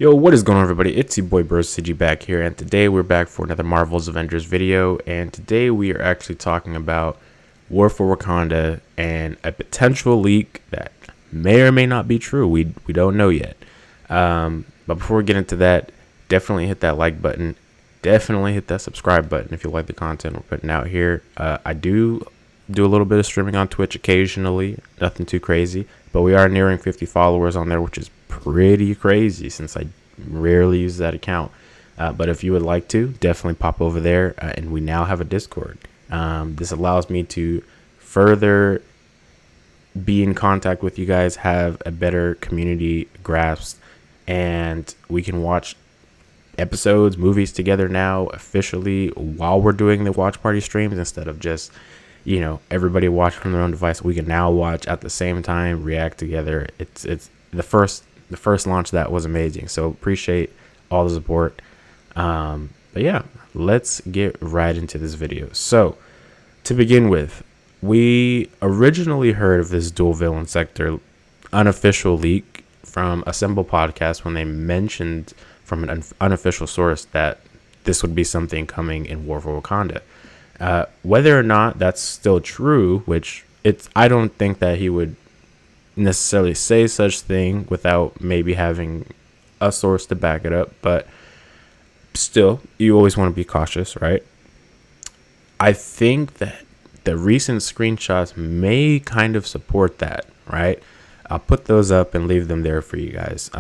Yo, what is going on, everybody? It's your boy burstzgyt back here, and today we're back for another Marvel's Avengers video. And today we are actually talking about War for Wakanda and a potential leak that may or may not be true. We don't know yet. But before we get into that, definitely hit that like button. Definitely hit that subscribe button if you like the content we're putting out here. I do a little bit of streaming on Twitch occasionally, nothing too crazy, but we are nearing 50 followers on there, which is pretty crazy since I rarely use that account. But if you would like to, definitely pop over there. And we now have a Discord. This allows me to further be in contact with you guys, have a better community grasp, and we can watch episodes, movies together now officially while we're doing the watch party streams instead of just, everybody watch from their own device. We can now watch at the same time, react together. It's the first launch of that was amazing. So appreciate all the support. But yeah, let's get right into this video. So to begin with, we originally heard of this dual villain sector unofficial leak from Assemble Podcast when they mentioned from an unofficial source that this would be something coming in War for Wakanda. Whether or not that's still true, which I don't think that he would necessarily say such thing without maybe having a source to back it up, but still, you always want to be cautious, right? I think that the recent screenshots may kind of support that, right? I'll put those up and leave them there for you guys.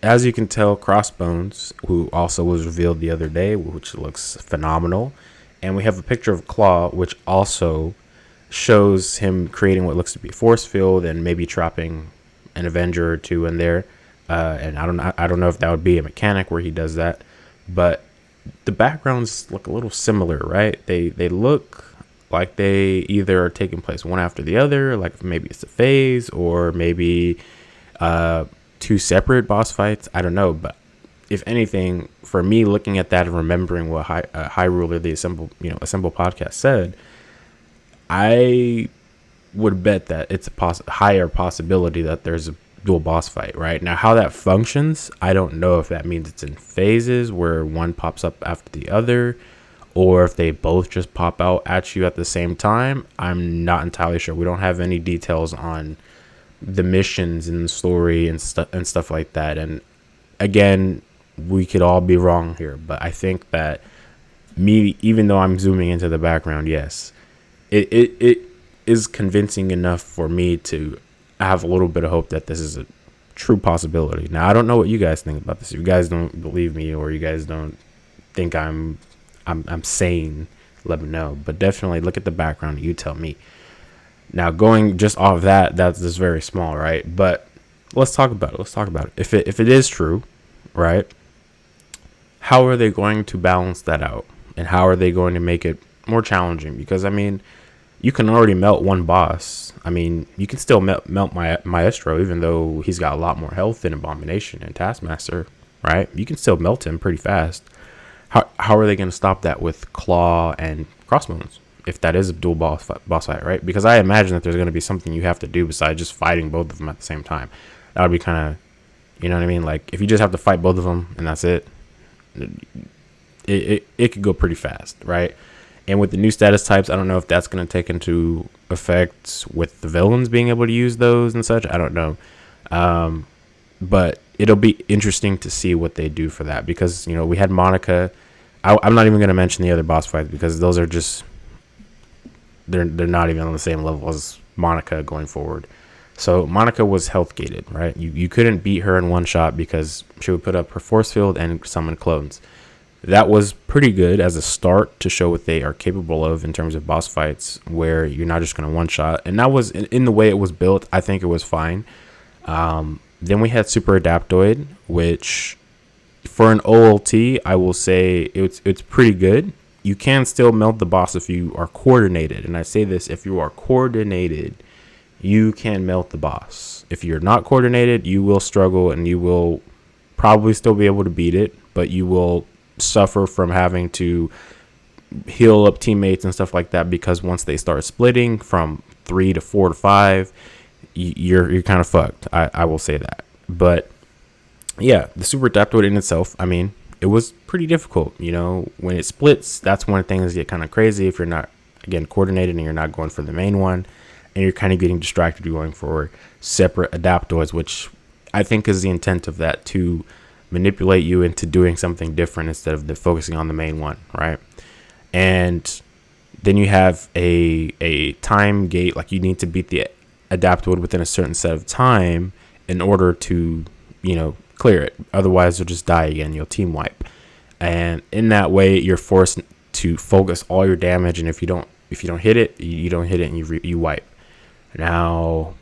As you can tell, Crossbones, who also was revealed the other day, which looks phenomenal, and we have a picture of Claw, which also shows him creating what looks to be a force field and maybe trapping an Avenger or two in there. And I don't know if that would be a mechanic where he does that, but the backgrounds look a little similar, right? They look like they either are taking place one after the other, like maybe it's a phase or maybe two separate boss fights. I don't know, but if anything, for me, looking at that and remembering what High Ruler, the Assemble podcast said, I would bet that it's a higher possibility that there's a dual boss fight, right? Now, how that functions, I don't know if that means it's in phases where one pops up after the other, or if they both just pop out at you at the same time. I'm not entirely sure. We don't have any details on the missions and the story and stuff like that. And again, we could all be wrong here, but I think that even though I'm zooming into the background, yes, it is convincing enough for me to have a little bit of hope that this is a true possibility. Now, I don't know what you guys think about this. If you guys don't believe me or you guys don't think I'm sane, let me know. But definitely look at the background and you tell me. Now, going just off that's just very small, right? But let's talk about it. If it is true, right? How are they going to balance that out? And how are they going to make it more challenging? Because, I mean, you can already melt one boss. I mean, you can still melt Maestro, even though he's got a lot more health than Abomination and Taskmaster, right? You can still melt him pretty fast. How are they going to stop that with Claw and Crossbones, if that is a dual boss fight, right? Because I imagine that there's going to be something you have to do besides just fighting both of them at the same time. That would be kind of, you know what I mean? Like, if you just have to fight both of them and that's it, it could go pretty fast, right? And with the new status types, I don't know if that's going to take into effect with the villains being able to use those and such. I don't know. But it'll be interesting to see what they do for that, because, we had Monica. I'm not even going to mention the other boss fights because those are just, they're not even on the same level as Monica going forward. So Monica was health gated, right? You couldn't beat her in one shot because she would put up her force field and summon clones. That was pretty good as a start to show what they are capable of in terms of boss fights, where you're not just going to one shot. And that was in the way it was built. I think it was fine. Then we had Super Adaptoid, which for an OLT, I will say it's pretty good. You can still melt the boss if you are coordinated. And I say this, if you are coordinated, you can melt the boss. If you're not coordinated, you will struggle and you will probably still be able to beat it, but you will suffer from having to heal up teammates and stuff like that, because once they start splitting from 3 to 4 to 5, you're kind of fucked. I will say that. But yeah, the super adaptoid in itself, I mean, it was pretty difficult. You know, when it splits, that's when things get kind of crazy if you're not, again, coordinated and you're not going for the main one and you're kind of getting distracted going for separate adaptoids, which I think is the intent of that, to manipulate you into doing something different instead of focusing on the main one, right? And then you have a time gate, like you need to beat the adaptoid within a certain set of time in order to, clear it. Otherwise, you'll just die again. You'll team wipe, and in that way, you're forced to focus all your damage. And if you don't hit it, you don't hit it, and you wipe. Now,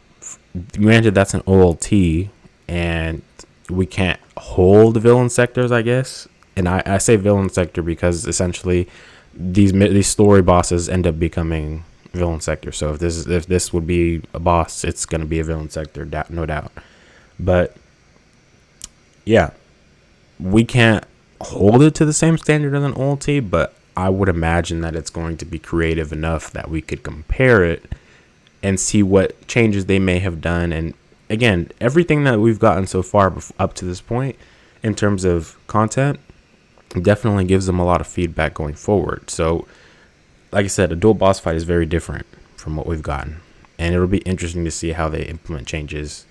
granted, that's an OLT, and we can't hold villain sectors, I guess. And I say villain sector because essentially these story bosses end up becoming villain sector. So if this would be a boss, it's gonna be a villain sector, no doubt. But yeah, we can't hold it to the same standard as an OLT, but I would imagine that it's going to be creative enough that we could compare it and see what changes they may have done. And again, everything that we've gotten so far up to this point in terms of content definitely gives them a lot of feedback going forward. So like I said, a dual boss fight is very different from what we've gotten, and it'll be interesting to see how they implement changes,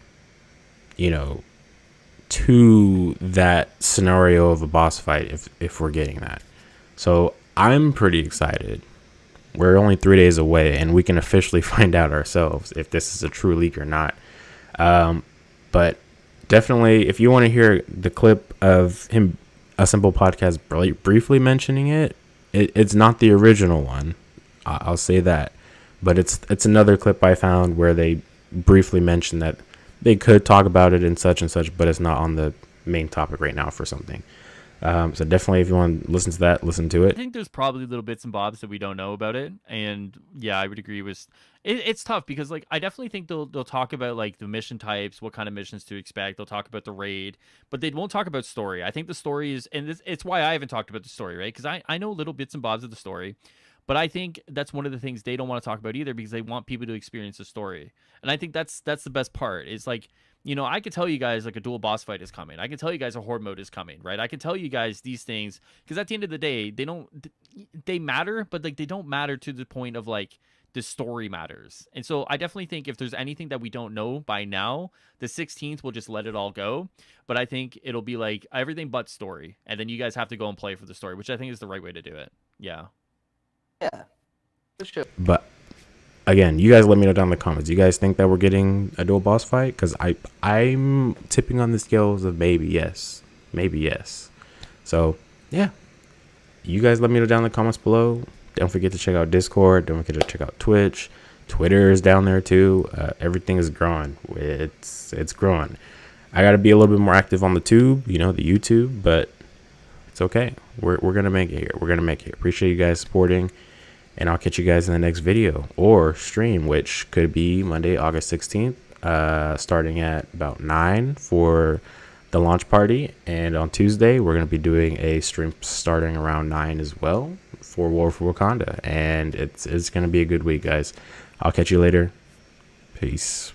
to that scenario of a boss fight if we're getting that. So I'm pretty excited. We're only 3 days away, and we can officially find out ourselves if this is a true leak or not. But definitely, if you want to hear the clip of him, a simple podcast briefly mentioning it's not the original one. I'll say that, but it's another clip I found where they briefly mentioned that they could talk about it and such, but it's not on the main topic right now for something. So definitely, if you want to listen to that, listen to it. I think there's probably little bits and bobs that we don't know about it, and yeah, I would agree with. It's tough because like I definitely think they'll talk about like the mission types, what kind of missions to expect. They'll talk about the raid, but they won't talk about story. I think the story is, and it's why I haven't talked about the story, right? Because I know little bits and bobs of the story, but I think that's one of the things they don't want to talk about either because they want people to experience the story. And I think that's the best part. Is like, I could tell you guys like a dual boss fight is coming. I can tell you guys a horde mode is coming, right? I can tell you guys these things because at the end of the day, they matter, but like they don't matter to the point of like the story matters. And so I definitely think if there's anything that we don't know by now, the 16th we'll just let it all go. But I think it'll be like everything but story, and then you guys have to go and play for the story, which I think is the right way to do it. Yeah. Yeah, for sure. But again, you guys let me know down in the comments. You guys think that we're getting a dual boss fight? Because I'm tipping on the scales of maybe yes. So yeah, you guys let me know down in the comments below. Don't forget to check out Discord. Don't forget to check out Twitch. Twitter is down there too. Everything is growing. It's growing. I got to be a little bit more active on the tube, the YouTube, but it's okay. We're gonna make it here. Appreciate you guys supporting. And I'll catch you guys in the next video or stream, which could be Monday, August 16th, starting at about 9 for the launch party. And on Tuesday, we're going to be doing a stream starting around 9 as well for War for Wakanda. And it's going to be a good week, guys. I'll catch you later. Peace.